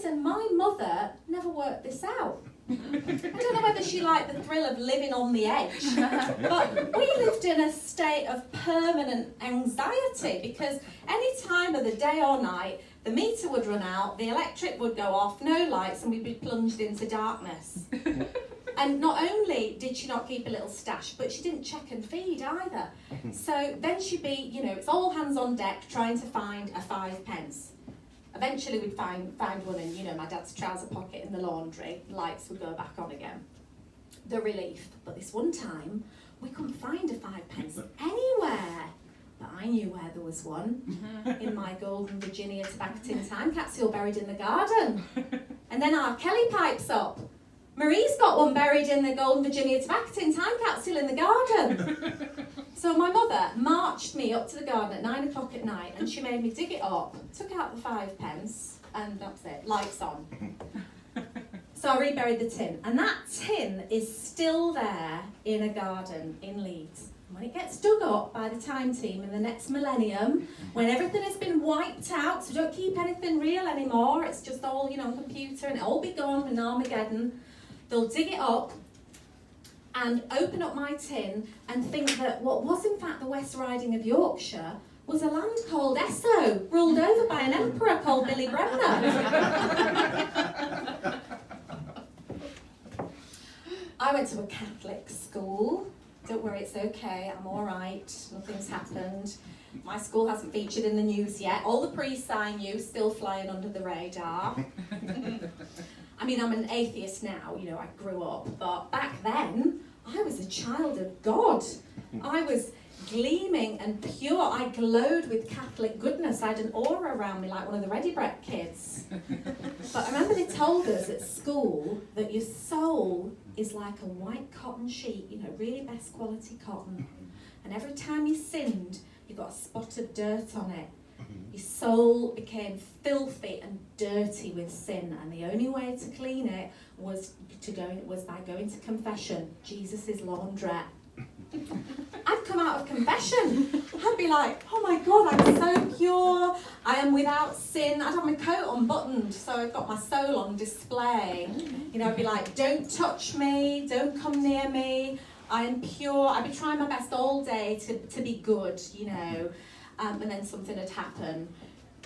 listen, my mother never worked this out. I don't know whether she liked the thrill of living on the edge, but we lived in a state of permanent anxiety because any time of the day or night, the meter would run out, the electric would go off, no lights, and we'd be plunged into darkness. And not only did she not keep a little stash, but she didn't check and feed either. So then she'd be, it's all hands on deck trying to find a 5 pence. Eventually we'd find one in, my dad's trouser pocket in the laundry. Lights would go back on again. The relief. But this one time, we couldn't find a 5 pence anywhere. But I knew where there was one. In my golden Virginia tobacco tin time capsule buried in the garden. And then our Kelly pipes up. Marie's got one buried in the golden Virginia tobacco tin time capsule in the garden. So my mother marched me up to the garden at 9 o'clock at night and she made me dig it up, took out the 5 pence, and that's it, lights on. So I reburied the tin, and that tin is still there in a garden in Leeds. When it gets dug up by the time team in the next millennium, when everything has been wiped out, so don't keep anything real anymore, it's just all, on computer, and it'll all be gone in Armageddon, they'll dig it up and open up my tin and think that what was in fact the West Riding of Yorkshire was a land called Esso, ruled over by an emperor called Billy Bremner. I went to a Catholic school. Don't worry, it's okay, I'm all right, nothing's happened. My school hasn't featured in the news yet. All the priests I knew still flying under the radar. I mean, I'm an atheist now, I grew up, but back then, I was a child of God. I was gleaming and pure. I glowed with Catholic goodness. I had an aura around me like one of the Ready Brek kids. But I remember they told us at school that your soul is like a white cotton sheet, really best quality cotton. And every time you sinned, you got a spot of dirt on it. Your soul became filthy and dirty with sin, and the only way to clean it was by going to confession, Jesus' laundrette. I'd come out of confession, I'd be like, oh my God, I'm so pure, I am without sin. I'd have my coat unbuttoned, so I've got my soul on display. I'd be like, don't touch me, don't come near me, I am pure. I'd be trying my best all day to be good, and then something would happen.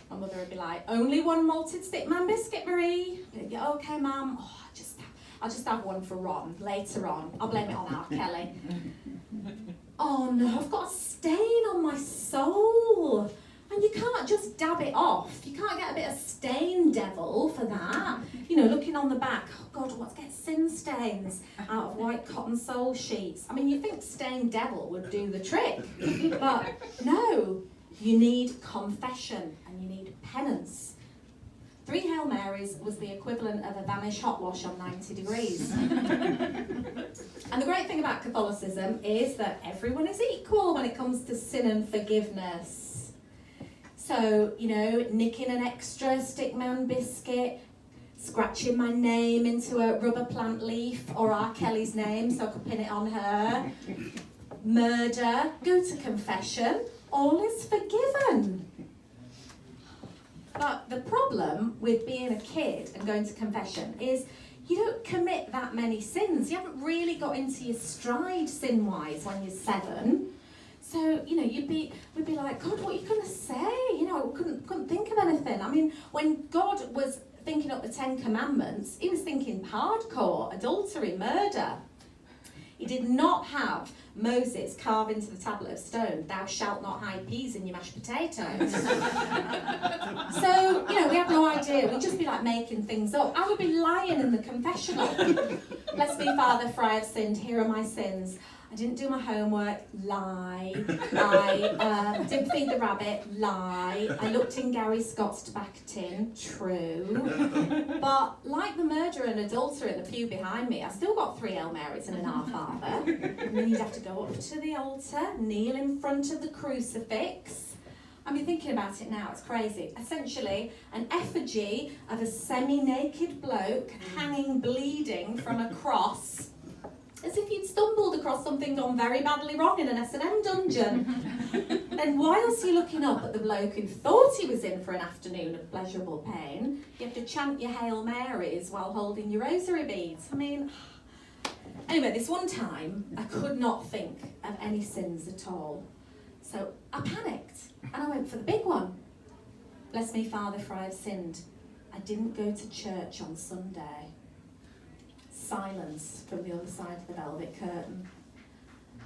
My mother would be like, only one malted stick man biscuit, Marie. I'd be like, okay, Mum. Oh, I'll just have one for Ron later on. I'll blame it on R. Kelly. Oh no, I've got a stain on my soul. And you can't just dab it off. You can't get a bit of stain devil for that. Looking on the back, oh God, let's get sin stains out of white cotton soul sheets. I mean, you think stain devil would do the trick, but no. You need confession and you need penance. 3 Hail Marys was the equivalent of a Vanish hot wash on 90 degrees. And the great thing about Catholicism is that everyone is equal when it comes to sin and forgiveness. So, nicking an extra stickman biscuit, scratching my name into a rubber plant leaf or R. Kelly's name so I could pin it on her. Murder, go to confession, all is forgiven. But the problem with being a kid and going to confession is you don't commit that many sins. You haven't really got into your stride sin-wise when you're 7. So, we'd be like, God, what are you going to say? I couldn't think of anything. I mean, when God was thinking up the 10 Commandments, he was thinking hardcore, adultery, murder. He did not have Moses carve into the tablet of stone, thou shalt not hide peas in your mashed potatoes. So, we had no idea. We'd just be like making things up. I would be lying in the confessional. Bless me, Father, for I have sinned. Here are my sins. I didn't do my homework, lie. I didn't feed the rabbit, lie. I looked in Gary Scott's tobacco tin, true. But like the murderer and adulterer in the pew behind me, I still got 3 Hail Marys and an Our Father. And then you'd have to go up to the altar, kneel in front of the crucifix. I mean, thinking about it now, it's crazy. Essentially, an effigy of a semi-naked bloke hanging bleeding from a cross as if you'd stumbled across something gone very badly wrong in an S&M dungeon. Then whilst you're looking up at the bloke who thought he was in for an afternoon of pleasurable pain, you have to chant your Hail Marys while holding your rosary beads. I mean, anyway, this one time, I could not think of any sins at all. So I panicked and I went for the big one. Bless me, Father, for I have sinned. I didn't go to church on Sunday. Silence from the other side of the velvet curtain.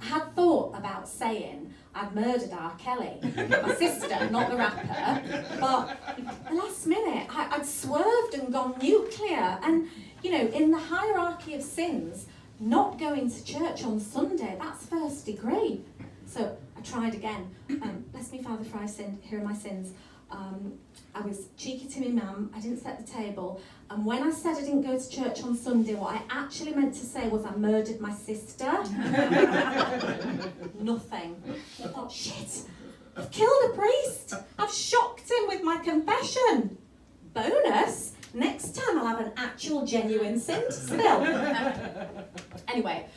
I had thought about saying I'd murdered R. Kelly, my sister, not the rapper, but at the last minute I'd swerved and gone nuclear. And, you know, in the hierarchy of sins, not going to church on Sunday, that's first degree. So I tried again. Bless me, Father, for I sinned. Here are my sins. I was cheeky to me mum, I didn't set the table, and when I said I didn't go to church on Sunday, what I actually meant to say was I murdered my sister. Nothing. I thought, shit, I've killed a priest. I've shocked him with my confession. Bonus, next time I'll have an actual genuine sin to spill. Anyway,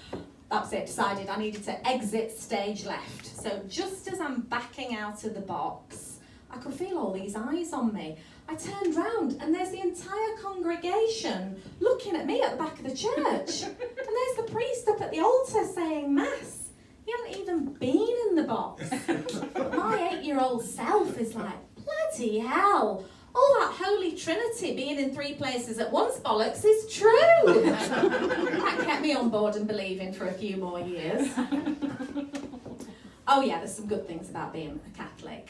that's it, decided I needed to exit stage left. So just as I'm backing out of the box, I could feel all these eyes on me. I turned round and there's the entire congregation looking at me at the back of the church. And there's the priest up at the altar saying mass. He hadn't even been in the box. My 8-year-old self is like, bloody hell, all that Holy Trinity being in 3 places at once bollocks is true. That kept me on board and believing for a few more years. Oh yeah, there's some good things about being a Catholic.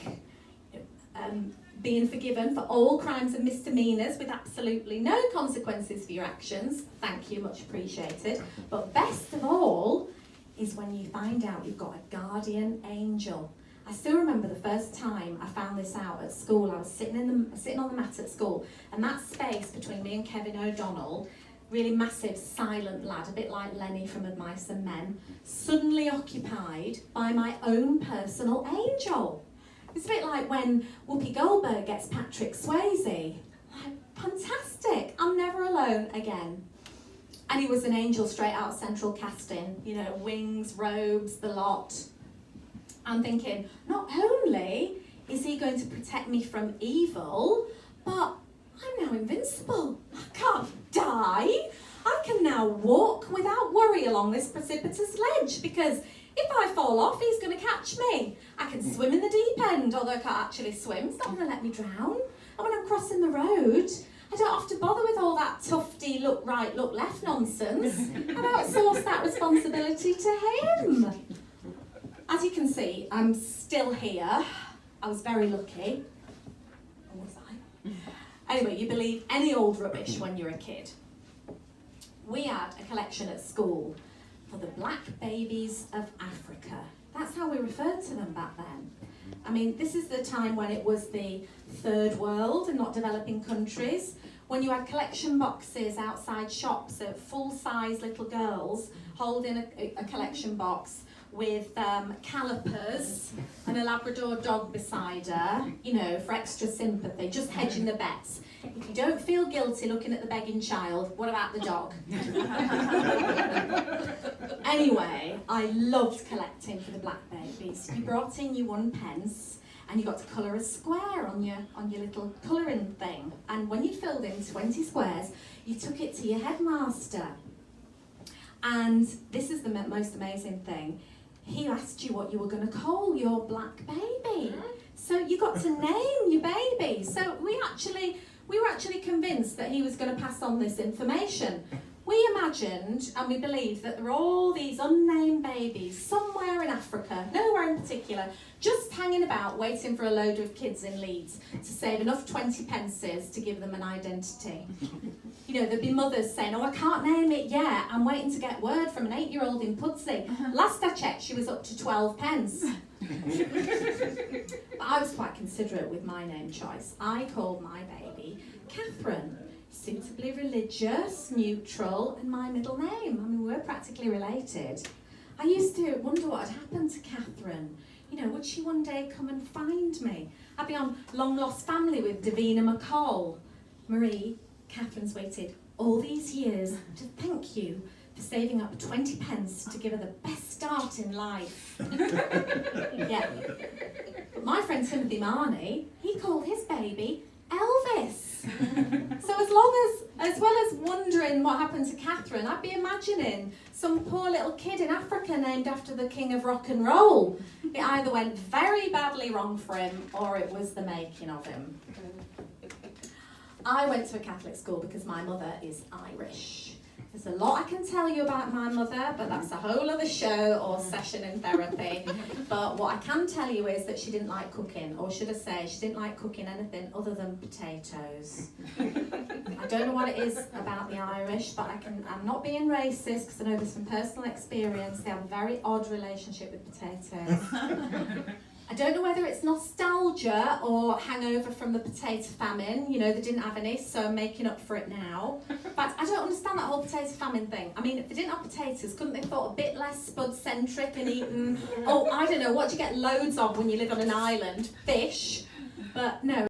Being forgiven for all crimes and misdemeanours with absolutely no consequences for your actions. Thank you, much appreciated. But best of all is when you find out you've got a guardian angel. I still remember the first time I found this out at school. I was sitting on the mat at school, and that space between me and Kevin O'Donnell, really massive, silent lad, a bit like Lenny from Of Mice and Men, suddenly occupied by my own personal angel. It's a bit like when Whoopi Goldberg gets Patrick Swayze. Like, fantastic, I'm never alone again. And he was an angel straight out of Central Casting, you know, wings, robes, the lot. I'm thinking, not only is he going to protect me from evil, but I'm now invincible. I can't die. I can now walk without worry along this precipitous ledge, because if I fall off, he's going to catch me. I can swim in the deep end, although I can't actually swim. It's not going to let me drown. And when I'm crossing the road, I don't have to bother with all that tufty look right, look left nonsense. I've outsourced that responsibility to him. As you can see, I'm still here. I was very lucky. Or was I? Anyway, you believe any old rubbish when you're a kid. We had a collection at school for the black babies of Africa. That's how we referred to them back then. I mean, this is the time when it was the third world and not developing countries, when you had collection boxes outside shops of full-size little girls holding a collection box with calipers and a Labrador dog beside her, you know, for extra sympathy, just hedging the bets. If you don't feel guilty looking at the begging child, what about the dog? Anyway, I loved collecting for the black babies. You brought in your 1 pence and you got to colour a square on your little colouring thing. And when you filled in 20 squares, you took it to your headmaster. And this is the most amazing thing. He asked you what you were going to call your black baby. So you got to name your baby. So we were actually convinced that he was going to pass on this information. We imagined and we believed that there were all these unnamed babies somewhere in Africa, nowhere in particular, just hanging about waiting for a load of kids in Leeds to save enough 20 pences to give them an identity. You know, there'd be mothers saying, oh, I can't name it yet, I'm waiting to get word from an 8-year-old in Pudsey. Last I checked, she was up to 12 pence. But I was quite considerate with my name choice. I called my baby Catherine. Suitably religious, neutral, and my middle name. I mean, we're practically related. I used to wonder what had happened to Catherine. You know, would she one day come and find me? I'd be on Long Lost Family with Davina McCall. Marie, Catherine's waited all these years to thank you saving up 20 pence to give her the best start in life. Yeah. But my friend Timothy Marnie, he called his baby Elvis. So as well as wondering what happened to Catherine, I'd be imagining some poor little kid in Africa named after the king of rock and roll. It either went very badly wrong for him or it was the making of him. I went to a Catholic school because my mother is Irish. There's a lot I can tell you about my mother, but that's a whole other show or session in therapy. But what I can tell you is that she didn't like cooking, or should I say, she didn't like cooking anything other than potatoes. I don't know what it is about the Irish, but I'm not being racist because I know there's some personal experience. They have a very odd relationship with potatoes. I don't know whether it's nostalgia or hangover from the potato famine. You know, they didn't have any, so I'm making up for it now. But I don't understand that whole potato famine thing. I mean, if they didn't have potatoes, couldn't they have thought a bit less spud-centric and eaten, I don't know, what do you get loads of when you live on an island? Fish. But no.